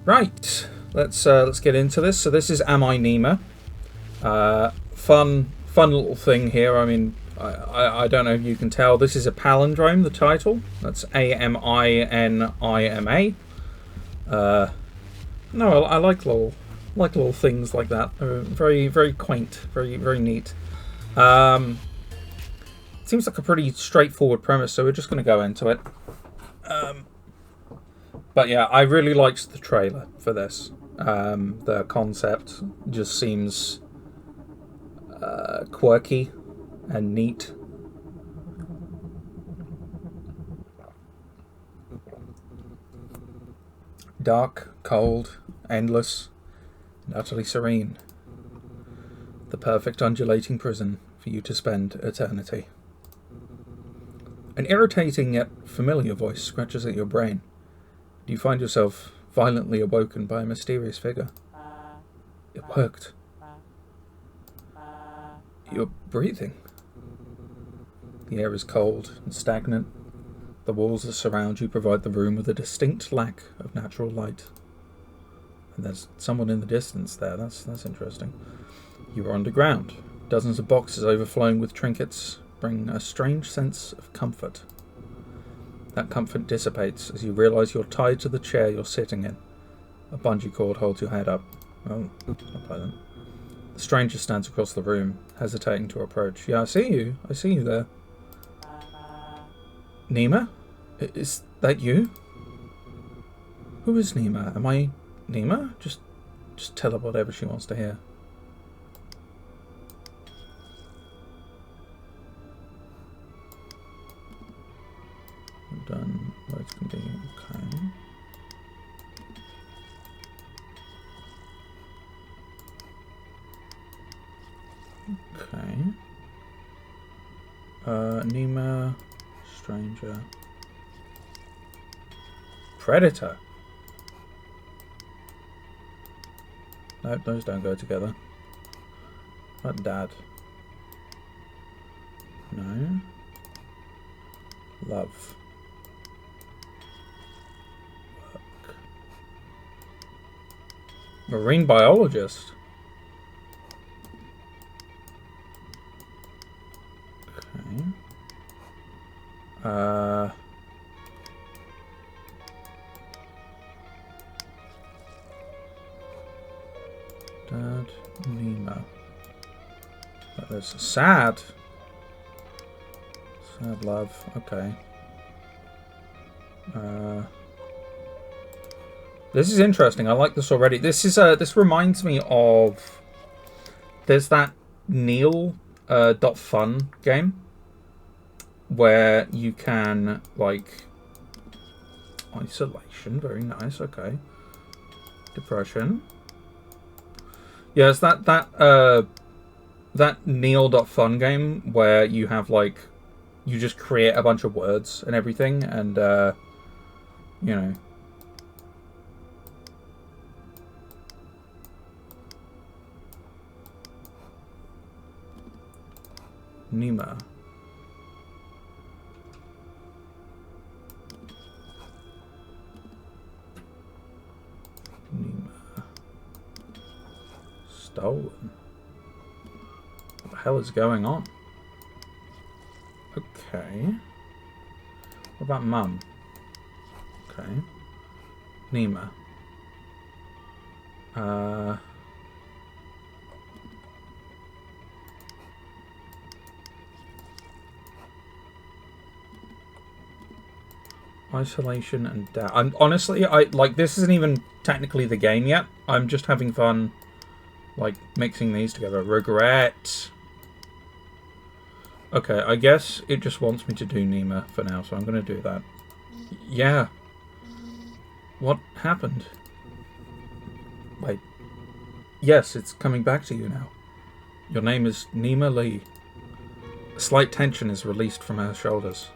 Right, let's get into this. So this is Am I Nima? Fun little thing here. I mean, I don't know if you can tell. This is a palindrome. The title. That's AMINIMA. No, I like little things like that. Very quaint. Very neat. Seems like a pretty straightforward premise, so we're just going to go into it. But yeah, I really liked the trailer for this. The concept just seems quirky and neat. Dark, cold, endless, and utterly serene. The perfect undulating prison for you to spend eternity. An irritating yet familiar voice scratches at your brain. You find yourself violently awoken by a mysterious figure. It worked. You're breathing. The air is cold and stagnant. The walls that surround you provide the room with a distinct lack of natural light. And there's someone in the distance there. That's interesting. You are underground. Dozens of boxes overflowing with trinkets bring a strange sense of comfort. That comfort dissipates as you realise you're tied to the chair you're sitting in. A bungee cord holds your head up. Oh, not pleasant. The stranger stands across the room, hesitating to approach. Yeah, I see you. I see you there. Nima? Is that you? Who is Nima? Am I Nima? Just tell her whatever she wants to hear. Done. Words can be okay. Nima, stranger, predator. Nope, those don't go together. What dad? No. Love. Marine biologist. Okay. Dad, Nima. But there's sad. Sad love. Okay. This is interesting. I like this already. This reminds me of there's that Neil.fun game where you can like isolation. Very nice. Okay. Depression. Yes, that Neil.fun game where you have like you just create a bunch of words and everything, and you know. Nima. Stolen. What the hell is going on? Okay. What about Mum? Okay. Nima. Isolation and doubt. I'm honestly, this isn't even technically the game yet. I'm just having fun, like, mixing these together. Regret. Okay, I guess it just wants me to do Nima for now, so I'm going to do that. Yeah. What happened? Wait. Yes, it's coming back to you now. Your name is Nima Lee. A slight tension is released from her shoulders.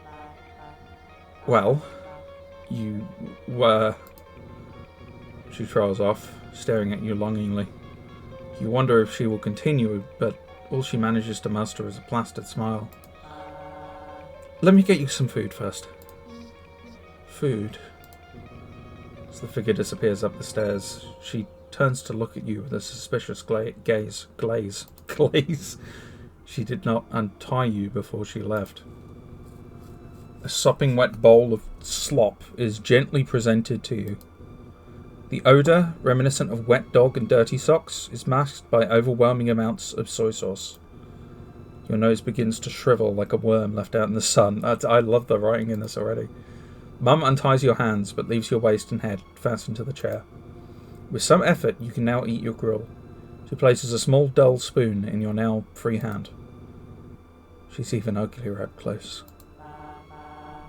Well, you were... She trails off, staring at you longingly. You wonder if she will continue, but all she manages to muster is a plastered smile. Let me get you some food first. Food? Is As the figure disappears up the stairs, she turns to look at you with a suspicious glaze. She did not untie you before she left. A sopping wet bowl of slop is gently presented to you. The odour, reminiscent of wet dog and dirty socks, is masked by overwhelming amounts of soy sauce. Your nose begins to shrivel like a worm left out in the sun. I love the writing in this already. Mum unties your hands, but leaves your waist and head fastened to the chair. With some effort, you can now eat your gruel. She places a small, dull spoon in your now free hand. She's even uglier up close.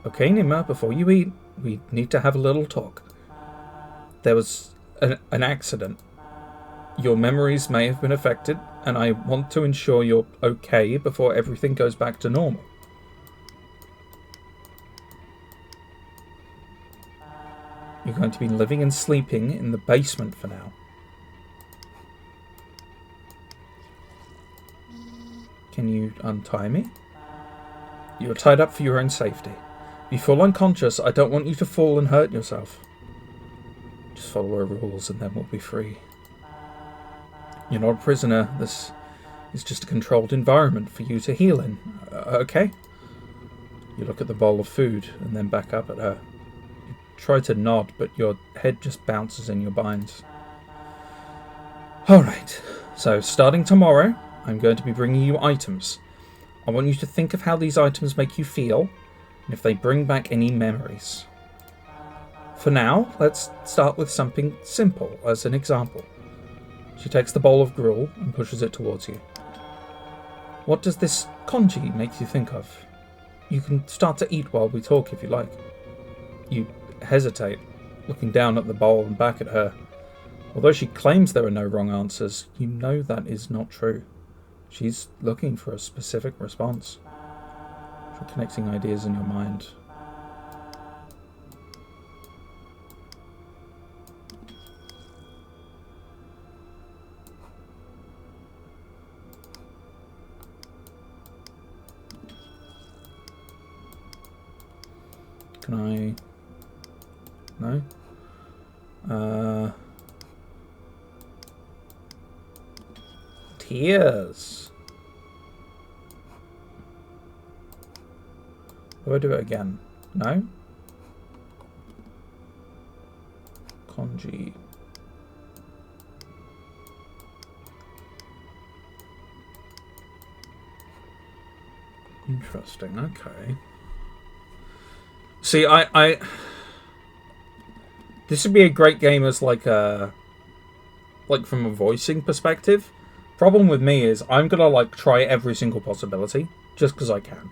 Okay, Nima, before you eat, we need to have a little talk. There was an accident. Your memories may have been affected, and I want to ensure you're okay before everything goes back to normal. You're going to be living and sleeping in the basement for now. Can you untie me? You're tied up for your own safety. If you fall unconscious, I don't want you to fall and hurt yourself. Just follow our rules and then we'll be free. You're not a prisoner. This is just a controlled environment for you to heal in. Okay? You look at the bowl of food and then back up at her. You try to nod, but your head just bounces in your binds. Alright, so starting tomorrow, I'm going to be bringing you items. I want you to think of how these items make you feel, and if they bring back any memories. For now, let's start with something simple as an example. She takes the bowl of gruel and pushes it towards you. What does this congee make you think of? You can start to eat while we talk if you like. You hesitate, looking down at the bowl and back at her. Although she claims there are no wrong answers, you know that is not true. She's looking for a specific response. You're connecting ideas in your mind. Can I... No? Tears. Do I do it again? No? Congee. Interesting, okay. See, I this would be a great game as like from a voicing perspective. Problem with me is I'm gonna like try every single possibility just because I can.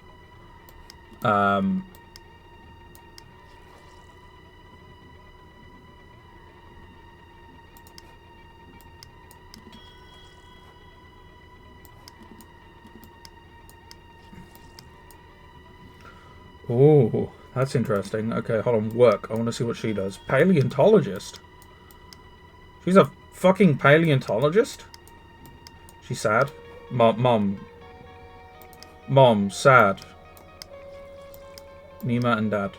Oh, that's interesting. Okay, hold on. Work. I want to see what she does. Paleontologist. She's a fucking paleontologist? She's sad. Mom, sad. Nima and Dad.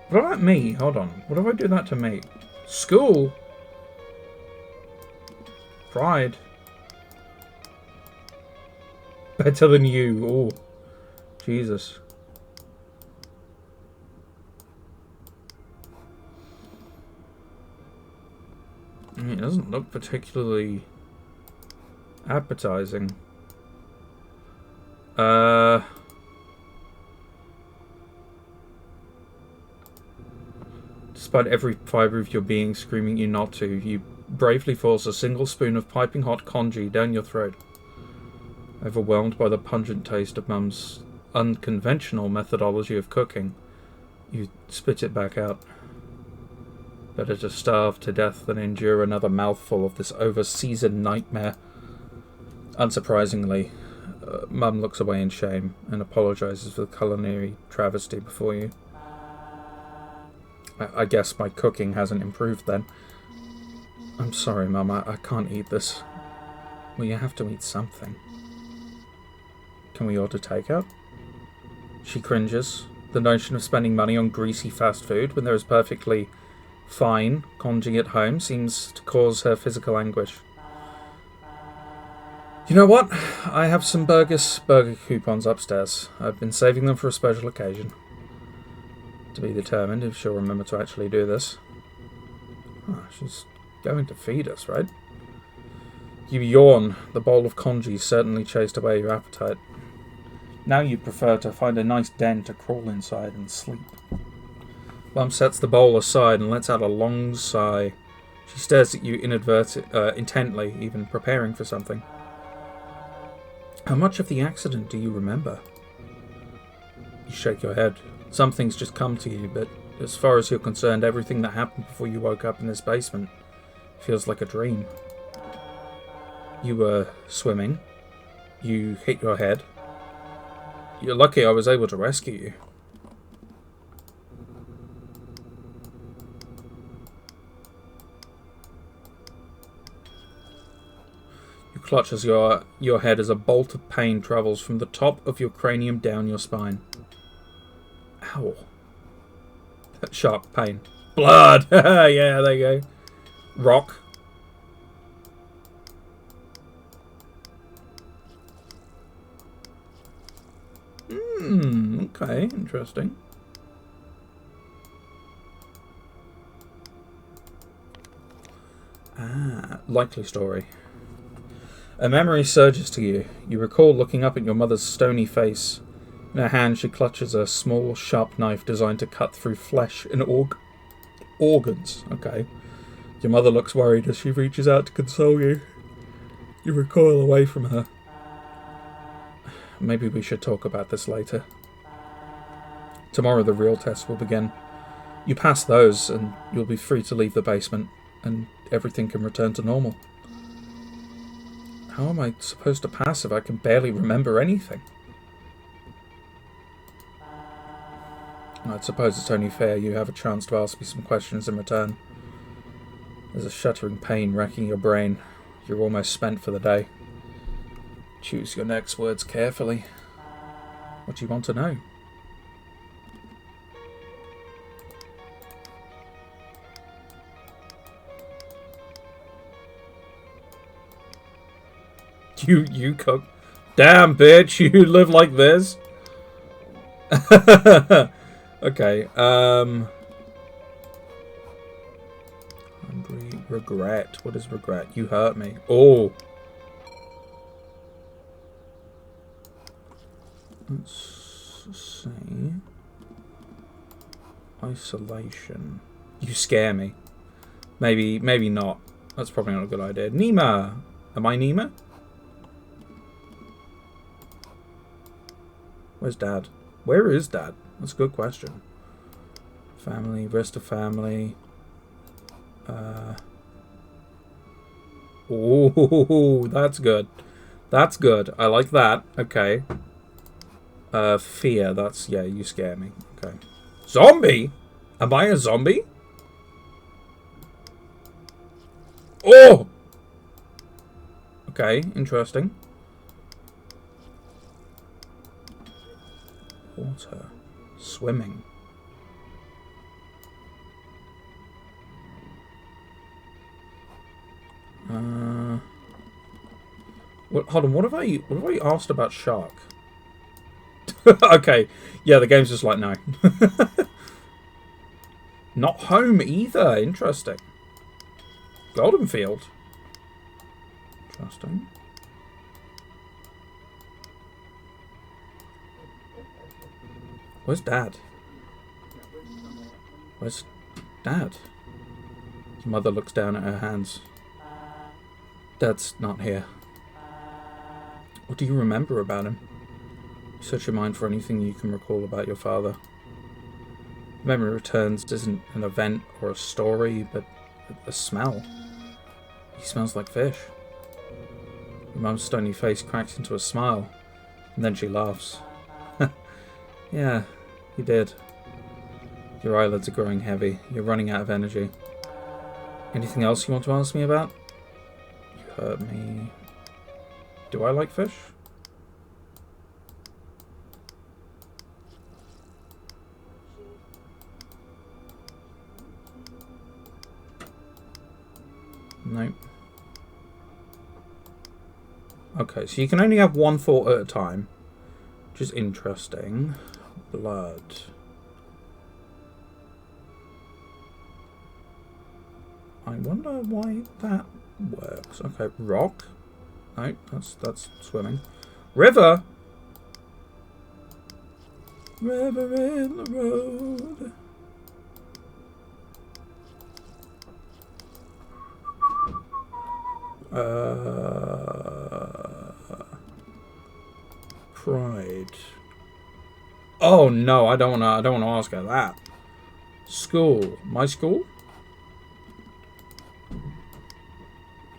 What about me? Hold on. What if I do that to me? School? Pride. Better than you. Oh, Jesus. It doesn't look particularly appetizing. Despite every fibre of your being screaming you not to, you bravely force a single spoon of piping hot congee down your throat. Overwhelmed by the pungent taste of Mum's unconventional methodology of cooking, you spit it back out. Better to starve to death than endure another mouthful of this over-seasoned nightmare. Unsurprisingly, Mum looks away in shame and apologises for the culinary travesty before you. I guess my cooking hasn't improved then. I'm sorry, Mum, I can't eat this. Well, you have to eat something. Can we order takeout? She cringes. The notion of spending money on greasy fast food when there is perfectly fine congee at home seems to cause her physical anguish. You know what? I have some burger coupons upstairs. I've been saving them for a special occasion. To be determined if she'll remember to actually do this. Oh, she's going to feed us, right? You yawn. The bowl of congee certainly chased away your appetite. Now you prefer to find a nice den to crawl inside and sleep. Mum sets the bowl aside and lets out a long sigh. She stares at you intently, even preparing for something. How much of the accident do you remember? You shake your head. Some things just come to you, but as far as you're concerned, everything that happened before you woke up in this basement feels like a dream. You were swimming. You hit your head. You're lucky I was able to rescue you. You clutch as your head as a bolt of pain travels from the top of your cranium down your spine. Ow. Sharp pain. Blood! Yeah, there you go. Rock. Okay, interesting. Likely story. A memory surges to you. You recall looking up at your mother's stony face. In her hand, she clutches a small, sharp knife designed to cut through flesh and organs. Okay. Your mother looks worried as she reaches out to console you. You recoil away from her. Maybe we should talk about this later. Tomorrow the real tests will begin. You pass those and you'll be free to leave the basement and everything can return to normal. How am I supposed to pass if I can barely remember anything? I suppose it's only fair you have a chance to ask me some questions in return. There's a shuddering pain racking your brain. You're almost spent for the day. Choose your next words carefully. What do you want to know? You cook. Damn, bitch, you live like this? Okay, hungry, regret. What is regret? You hurt me. Oh. Let's see. Isolation. You scare me. Maybe not. That's probably not a good idea. Nima! Am I Nima? Where's Dad? Where is Dad? That's a good question. Family, rest of family. Oh, that's good. That's good. I like that. Okay. Fear. That's, yeah, you scare me. Okay. Zombie? Am I a zombie? Oh! Okay, interesting. Water. Swimming. Hold on, what have I asked about shark? Okay, yeah, the game's just like, no. Not home either, interesting. Goldenfield. Interesting. Where's Dad? Where's Dad? His mother looks down at her hands. Dad's not here. What do you remember about him? You search your mind for anything you can recall about your father. Memory returns isn't an event or a story, but a smell. He smells like fish. Your mum's stony face cracks into a smile, and then she laughs. Yeah, you did. Your eyelids are growing heavy. You're running out of energy. Anything else you want to ask me about? You hurt me. Do I like fish? No. Okay, so you can only have one thought at a time, which is interesting. Blood. I wonder why that works. Okay, rock. No, that's swimming. River. River in the road. Pride. Oh no, I don't wanna ask her that. School. My school?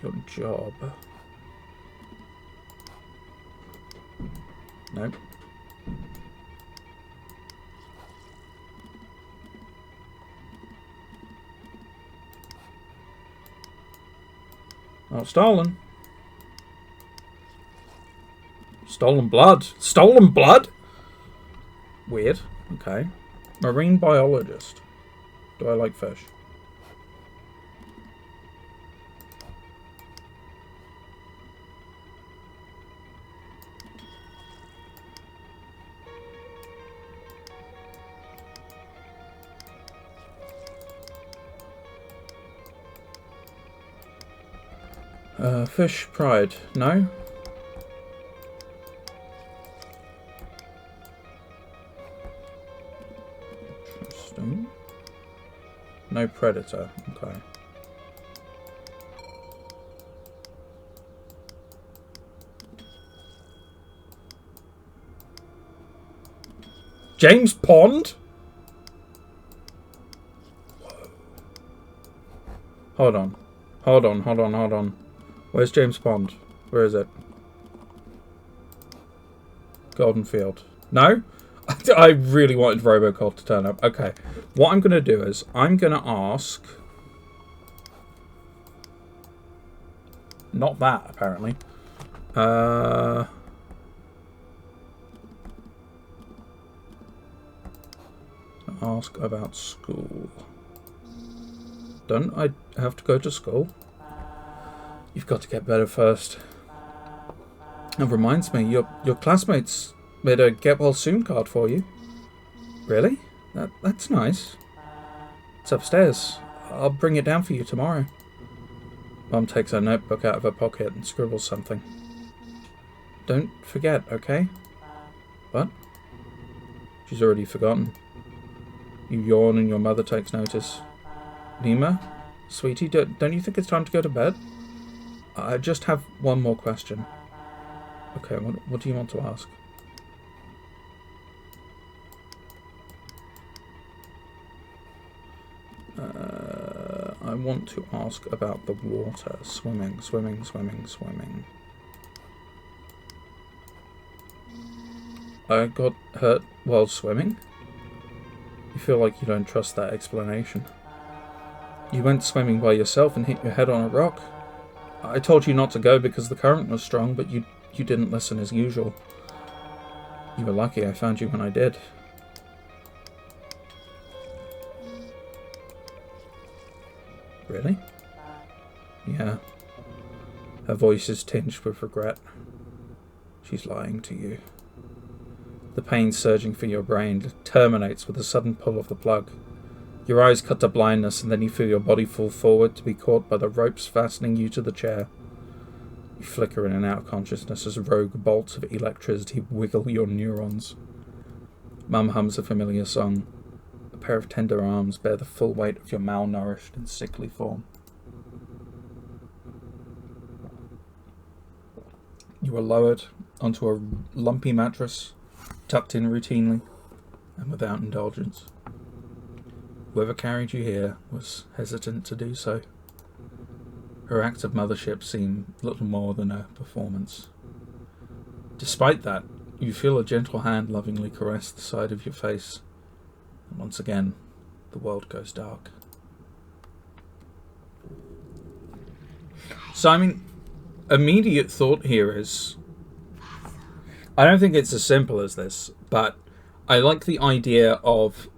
Your job. Nope. Oh, stolen. Stolen blood. Stolen blood? Weird. Okay. Marine biologist. Do I like fish? Fish pride. No? Interesting. No predator. Okay. James Pond? Whoa. Hold on. Where's James Pond? Where is it? Golden Field. No? I really wanted Robocop to turn up. Okay. What I'm going to do is, I'm going to ask... Not that, apparently. Ask about school. Don't I have to go to school? You've got to get better first. It reminds me, your classmates made a get well soon card for you. Really? That's nice. It's upstairs. I'll bring it down for you tomorrow. Mom takes her notebook out of her pocket and scribbles something. Don't forget, okay? What? She's already forgotten. You yawn and your mother takes notice. Nima? Sweetie, don't you think it's time to go to bed? I just have one more question. Okay, what do you want to ask? I want to ask about the water. Swimming. I got hurt while swimming? You feel like you don't trust that explanation. You went swimming by yourself and hit your head on a rock. I told you not to go because the current was strong, but you didn't listen as usual. You were lucky I found you when I did. Really? Yeah. Her voice is tinged with regret. She's lying to you. The pain surging through your brain terminates with a sudden pull of the plug. Your eyes cut to blindness, and then you feel your body fall forward to be caught by the ropes fastening you to the chair. You flicker in and out of consciousness as rogue bolts of electricity wiggle your neurons. Mum hums a familiar song. A pair of tender arms bear the full weight of your malnourished and sickly form. You are lowered onto a lumpy mattress, tucked in routinely and without indulgence. Whoever carried you here was hesitant to do so. Her act of mothership seemed little more than a performance. Despite that, you feel a gentle hand lovingly caress the side of your face, and once again, the world goes dark. So, I mean, immediate thought here is, I don't think it's as simple as this, but I like the idea of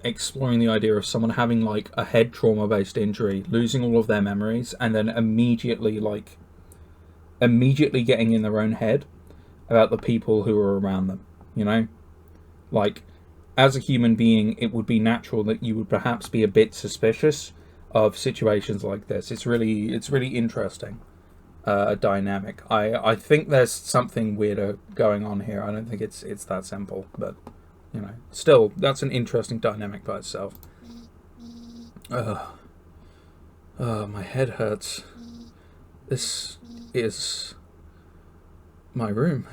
exploring the idea of someone having like a head trauma-based injury, losing all of their memories, and then immediately getting in their own head about the people who are around them. You know, like as a human being, it would be natural that you would perhaps be a bit suspicious of situations like this. It's really interesting. Dynamic. I think there's something weirder going on here. I don't think it's that simple, but you know, still, that's an interesting dynamic by itself. My head hurts. This is my room.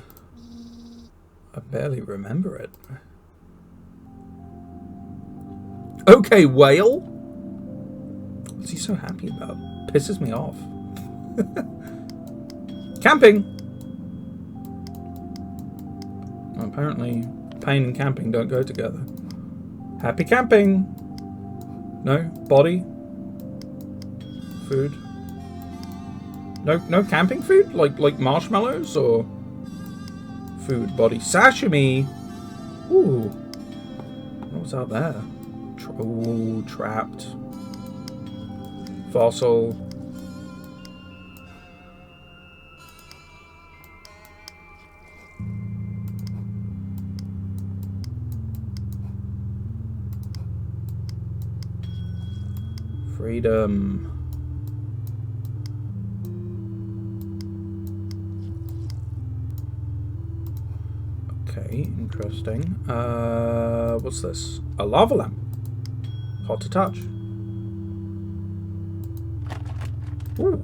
I barely remember it. Okay, whale. What's he so happy about? Pisses me off. Camping! Well, apparently, pain and camping don't go together. Happy camping! No? Body? Food? No camping food? Like marshmallows? Or food, body? Sashimi! Ooh. What was out there? Ooh, trapped. Fossil. Freedom. Okay, interesting. What's this? A lava lamp. Hot to touch. Ooh.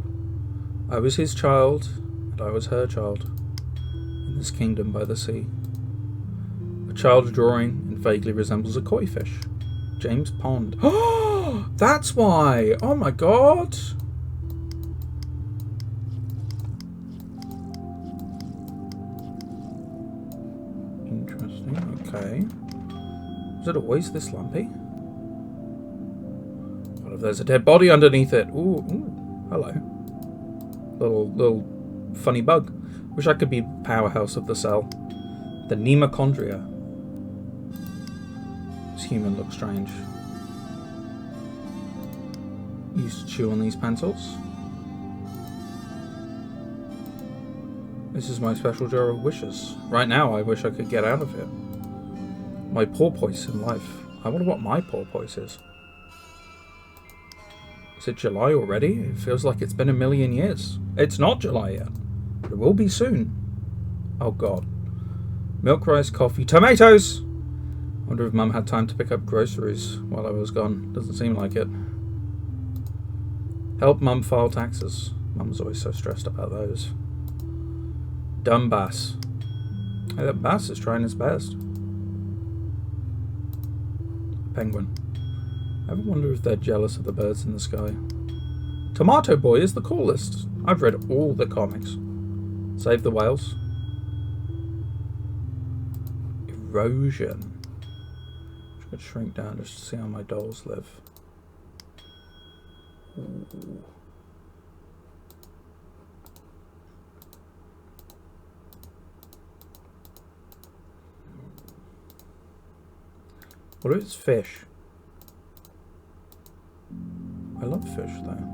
I was his child, and I was her child, in this kingdom by the sea. A child's drawing and vaguely resembles a koi fish. James Pond. Oh, that's why! Oh my god! Interesting, okay. Was it always this lumpy? What if there's a dead body underneath it? Ooh, hello. Little funny bug. Wish I could be powerhouse of the cell. The Nemachondria. This human looks strange. Used to chew on these pencils. This is my special jar of wishes. Right now, I wish I could get out of here. My porpoise in life. I wonder what my porpoise is. Is it July already? It feels like it's been a million years. It's not July yet. But it will be soon. Oh god. Milk, rice, coffee, tomatoes! I wonder if Mum had time to pick up groceries while I was gone. Doesn't seem like it. Help Mum file taxes. Mum's always so stressed about those. Dumb bass. Hey, that bass is trying his best. Penguin. Ever wonder if they're jealous of the birds in the sky? Tomato Boy is the coolest. I've read all the comics. Save the whales. Erosion. I should shrink down just to see how my dolls live. Ooh. What if it's fish? I love fish though.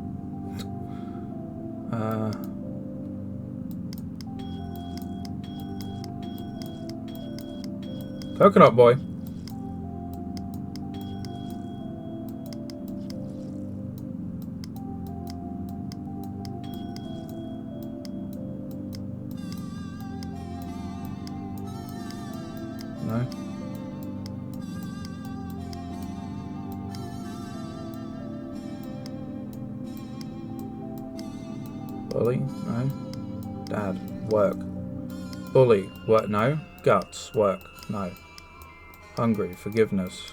Coconut boy. No. Bully? No. Dad? Work. Bully? Work? No. Guts? Work? No. Hungry? Forgiveness?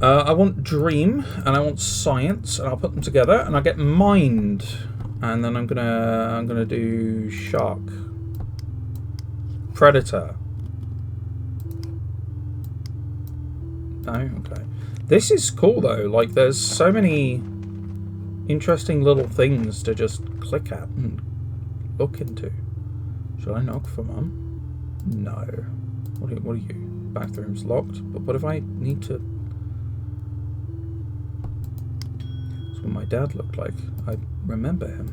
I want dream and I want science, and I'll put them together, and I get mind, and then I'm gonna do shark, predator. No, okay. This is cool though. Like, there's so many interesting little things to just click at and look into. Should I knock for Mum? No. What are you? Bathroom's locked, but what if I need to... That's what my dad looked like. I remember him.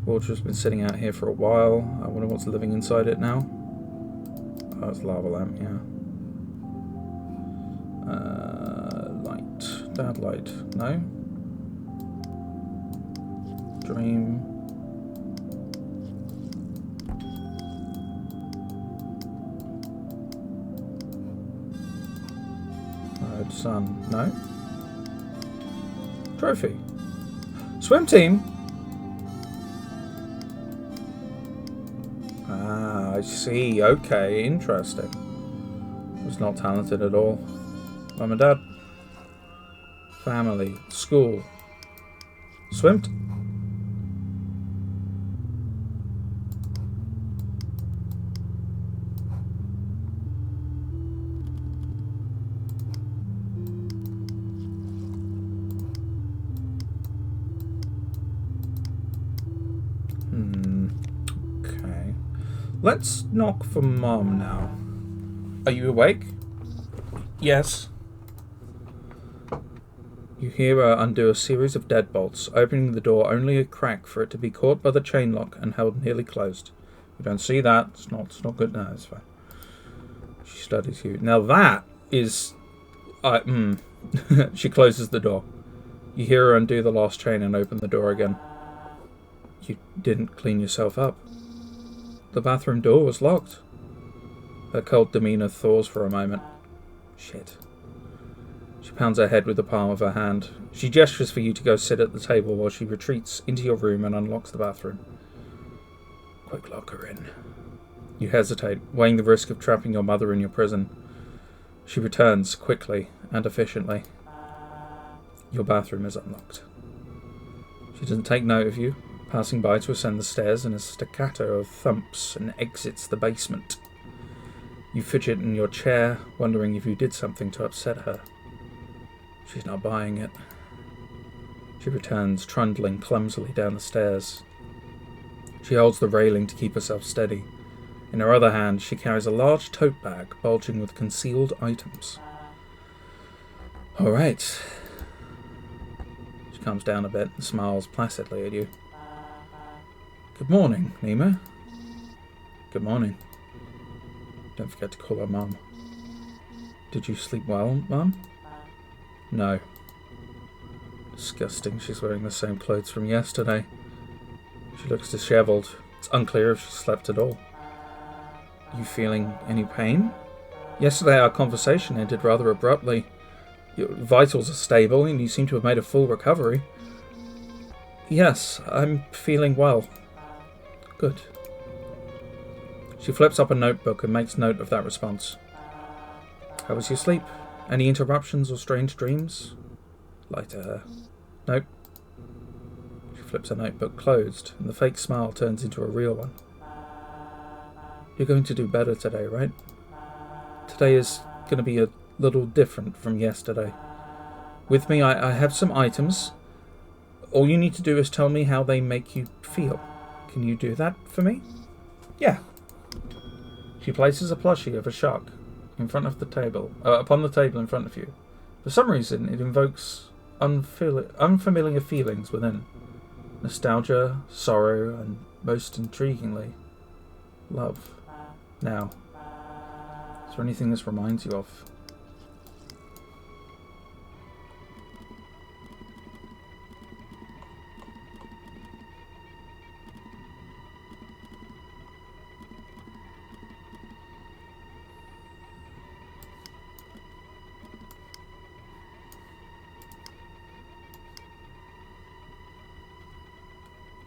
Water's been sitting out here for a while. I wonder what's living inside it now. Oh, it's lava lamp, yeah. Light. Dad light. No? Dream. Sun. No? Trophy. Swim team? Ah, I see. Okay, interesting. Was not talented at all. Mum and Dad. Family. School. Swim team. Okay. Let's knock for Mom now. Are you awake? Yes. You hear her undo a series of deadbolts, opening the door only a crack for it to be caught by the chain lock and held nearly closed. You don't see that. It's not good. No, it's fine. She studies you. Now that is... She closes the door. You hear her undo the last chain and open the door again. You didn't clean yourself up. The bathroom door was locked. Her cold demeanour thaws for a moment. Shit. She pounds her head with the palm of her hand. She gestures for you to go sit at the table while she retreats into your room and unlocks the bathroom. Quick, lock her in. You hesitate, weighing the risk of trapping your mother in your prison. She returns quickly and efficiently. Your bathroom is unlocked. She doesn't take note of you, passing by to ascend the stairs in a staccato of thumps and exits the basement. You fidget in your chair, wondering if you did something to upset her. She's not buying it. She returns, trundling clumsily down the stairs. She holds the railing to keep herself steady. In her other hand, she carries a large tote bag bulging with concealed items. All right. She comes down a bit and smiles placidly at you. Good morning, Nima. Good morning. Don't forget to call her Mum. Did you sleep well, Mum? No. Disgusting, she's wearing the same clothes from yesterday. She looks dishevelled. It's unclear if she slept at all. You feeling any pain? Yesterday our conversation ended rather abruptly. Your vitals are stable and you seem to have made a full recovery. Yes, I'm feeling well. Good. She flips up a notebook and makes note of that response. How was your sleep? Any interruptions or strange dreams? Lie to her. Nope. She flips her notebook closed, and the fake smile turns into a real one. You're going to do better today, right? Today is going to be a little different from yesterday. With me, I have some items. All you need to do is tell me how they make you feel. Can you do that for me? Yeah. She places a plushie of a shark in front of the table, upon the table in front of you. For some reason, it invokes unfamiliar feelings within. Nostalgia, sorrow, and most intriguingly, love. Now, is there anything this reminds you of?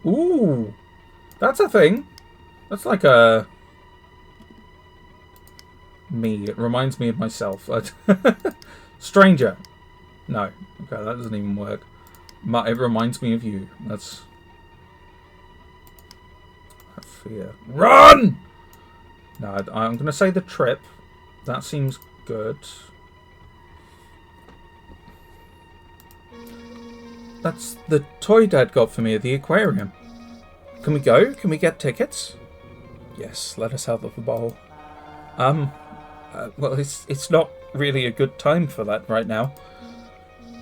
Ooh, that's a thing. That's like a... me. It reminds me of myself. Stranger. No. Okay, that doesn't even work. It reminds me of you. That's... I fear. Run! No, I'm going to say the trip. That seems good. That's the toy Dad got for me at the aquarium. Can we go? Can we get tickets? Yes, let us out of the bowl. Well, it's not really a good time for that right now.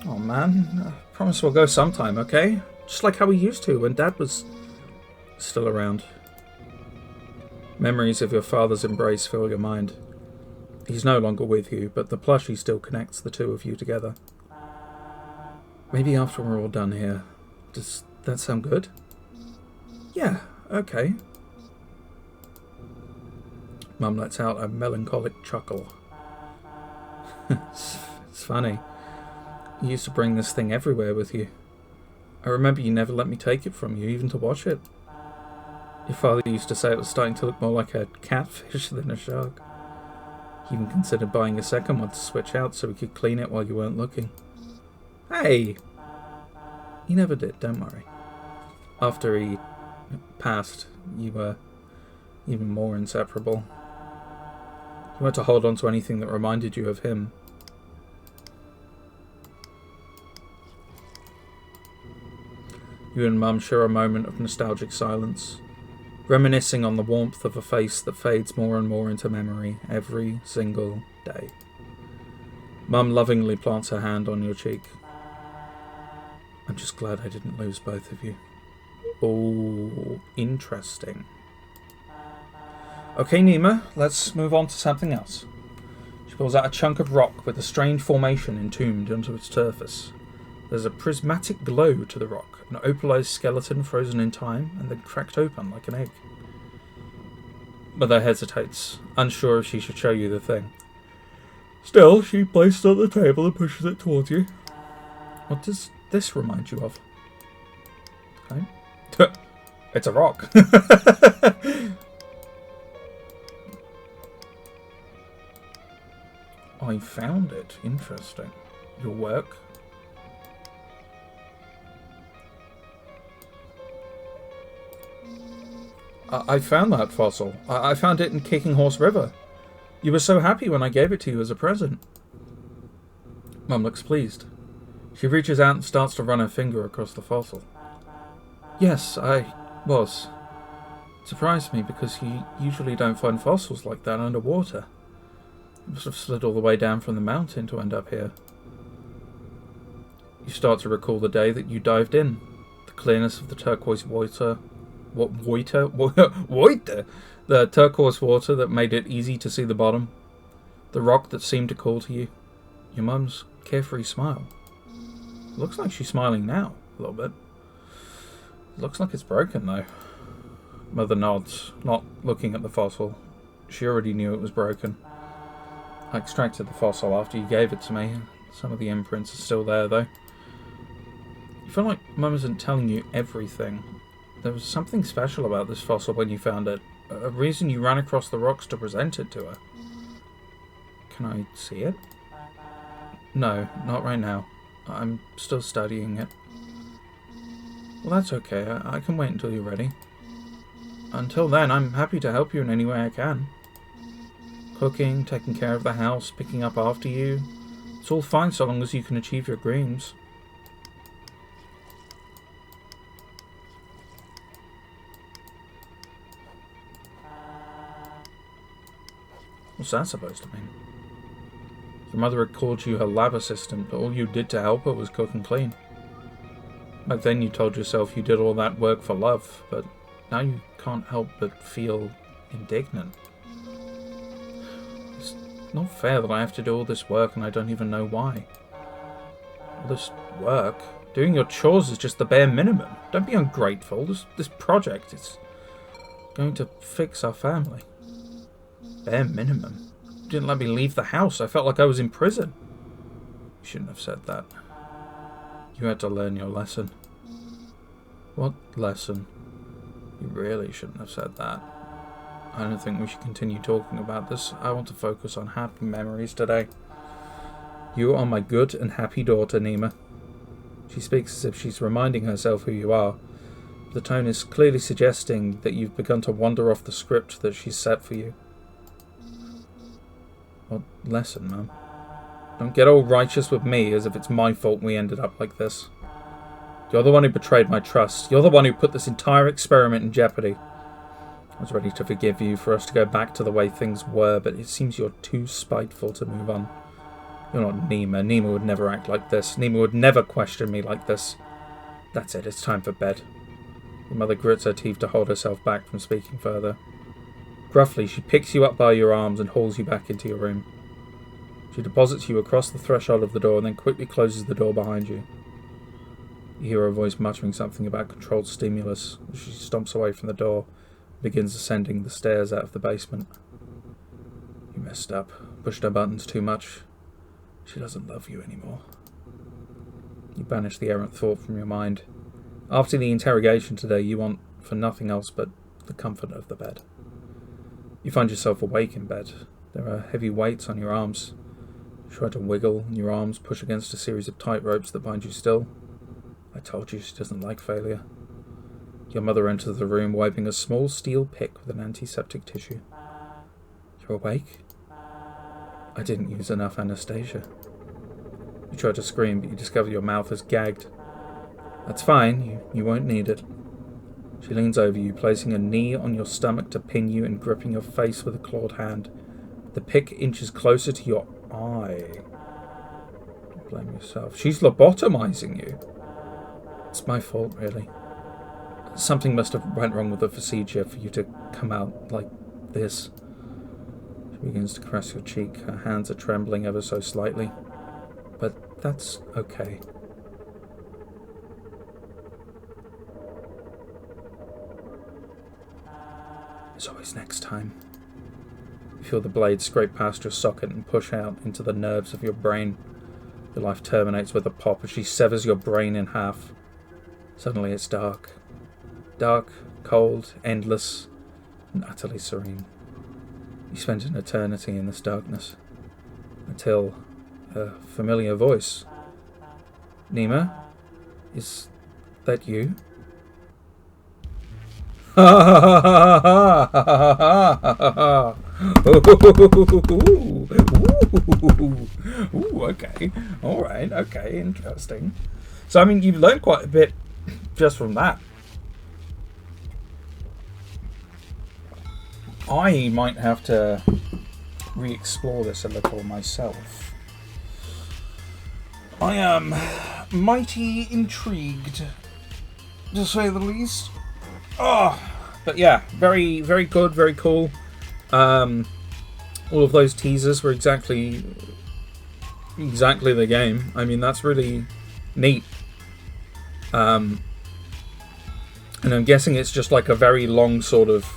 Oh man, I promise we'll go sometime, okay? Just like how we used to when Dad was still around. Memories of your father's embrace fill your mind. He's no longer with you, but the plushie still connects the two of you together. Maybe after we're all done here. Does that sound good? Yeah, okay. Mum lets out a melancholic chuckle. It's funny. You used to bring this thing everywhere with you. I remember you never let me take it from you, even to wash it. Your father used to say it was starting to look more like a catfish than a shark. He even considered buying a second one to switch out so we could clean it while you weren't looking. Hey! He never did, don't worry. After he passed, you were even more inseparable. You weren't to hold on to anything that reminded you of him. You and Mum share a moment of nostalgic silence, reminiscing on the warmth of a face that fades more and more into memory every single day. Mum lovingly plants her hand on your cheek. I'm just glad I didn't lose both of you. Oh, interesting. Okay, Nima, let's move on to something else. She pulls out a chunk of rock with a strange formation entombed into its surface. There's a prismatic glow to the rock, an opalized skeleton frozen in time and then cracked open like an egg. Mother hesitates, unsure if she should show you the thing. Still, she places it on the table and pushes it towards you. What does this remind you of? Okay. It's a rock. I found it. Interesting. Your work? I found that fossil. I found it in Kicking Horse River. You were so happy when I gave it to you as a present. Mum looks pleased. She reaches out and starts to run her finger across the fossil. Yes, I was. It surprised me because you usually don't find fossils like that underwater. It must have slid all the way down from the mountain to end up here. You start to recall the day that you dived in. The clearness of the turquoise water. Water? The turquoise water that made it easy to see the bottom. The rock that seemed to call to you. Your mum's carefree smile. It looks like she's smiling now, a little bit. It looks like it's broken, though. Mother nods, not looking at the fossil. She already knew it was broken. I extracted the fossil after you gave it to me. Some of the imprints are still there, though. You feel like Mum isn't telling you everything. There was something special about this fossil when you found it. A reason you ran across the rocks to present it to her. Can I see it? No, not right now. I'm still studying it. Well, that's okay. I can wait until you're ready. Until then, I'm happy to help you in any way I can. Cooking, taking care of the house, picking up after you. It's all fine so long as you can achieve your dreams. What's that supposed to mean? Your mother had called you her lab assistant, but all you did to help her was cook and clean. Back then you told yourself you did all that work for love, but now you can't help but feel indignant. It's not fair that I have to do all this work and I don't even know why. All this work? Doing your chores is just the bare minimum. Don't be ungrateful. This project is going to fix our family. Bare minimum. You didn't let me leave the house. I felt like I was in prison. You shouldn't have said that. You had to learn your lesson. What lesson? You really shouldn't have said that. I don't think we should continue talking about this. I want to focus on happy memories today. You are my good and happy daughter, Nima. She speaks as if she's reminding herself who you are. The tone is clearly suggesting that you've begun to wander off the script that she's set for you. What lesson, Mum? Don't get all righteous with me as if it's my fault we ended up like this. You're the one who betrayed my trust. You're the one who put this entire experiment in jeopardy. I was ready to forgive you, for us to go back to the way things were, but it seems you're too spiteful to move on. You're not Nima. Nima would never act like this. Nima would never question me like this. That's it, it's time for bed. Your mother grits her teeth to hold herself back from speaking further. Gruffly, she picks you up by your arms and hauls you back into your room. She deposits you across the threshold of the door and then quickly closes the door behind you. You hear her voice muttering something about controlled stimulus as she stomps away from the door and begins ascending the stairs out of the basement. You messed up, pushed her buttons too much. She doesn't love you anymore. You banish the errant thought from your mind. After the interrogation today, you want for nothing else but the comfort of the bed. You find yourself awake in bed. There are heavy weights on your arms. You try to wiggle, and your arms push against a series of tight ropes that bind you still. I told you she doesn't like failure. Your mother enters the room, wiping a small steel pick with an antiseptic tissue. You're awake? I didn't use enough anesthesia. You try to scream, but you discover your mouth is gagged. That's fine, you won't need it. She leans over you, placing a knee on your stomach to pin you and gripping your face with a clawed hand. The pick inches closer to your eye. Don't blame yourself. She's lobotomizing you. It's my fault, really. Something must have went wrong with the procedure for you to come out like this. She begins to caress your cheek. Her hands are trembling ever so slightly. But that's okay. There's always next time. You feel the blade scrape past your socket and push out into the nerves of your brain. Your life terminates with a pop as she severs your brain in half. Suddenly it's dark. Dark, cold, endless, and utterly serene. You spend an eternity in this darkness. Until a familiar voice. Nima? Is that you? Ooh, okay. Alright, okay, interesting. So, I mean, you've learned quite a bit just from that. I might have to re-explore this a little myself. I am mighty intrigued, to say the least. Oh, but yeah, very, very good, very cool. All of those teasers were exactly the game. I mean, that's really neat. And I'm guessing it's just like a very long sort of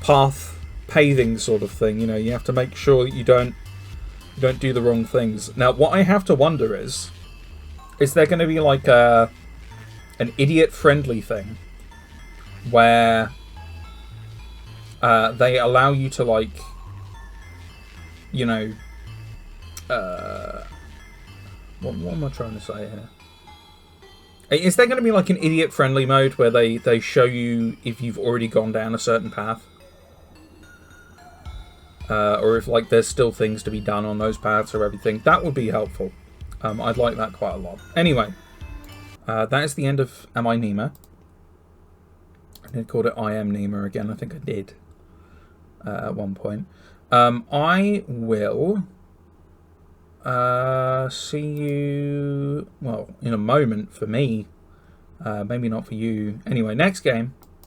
path paving sort of thing. You know, you have to make sure that you don't do the wrong things. Now, what I have to wonder is there going to be like an idiot-friendly thing where they allow you to, like, you know, what am I trying to say here? Is there going to be like an idiot-friendly mode where they show you if you've already gone down a certain path? Or if, like, there's still things to be done on those paths or everything. That would be helpful. I'd like that quite a lot. Anyway, that is the end of Am I Nima? I did call it I Am Nima again. I think I did at one point. I will see you, well, in a moment for me. Maybe not for you. Anyway, next game.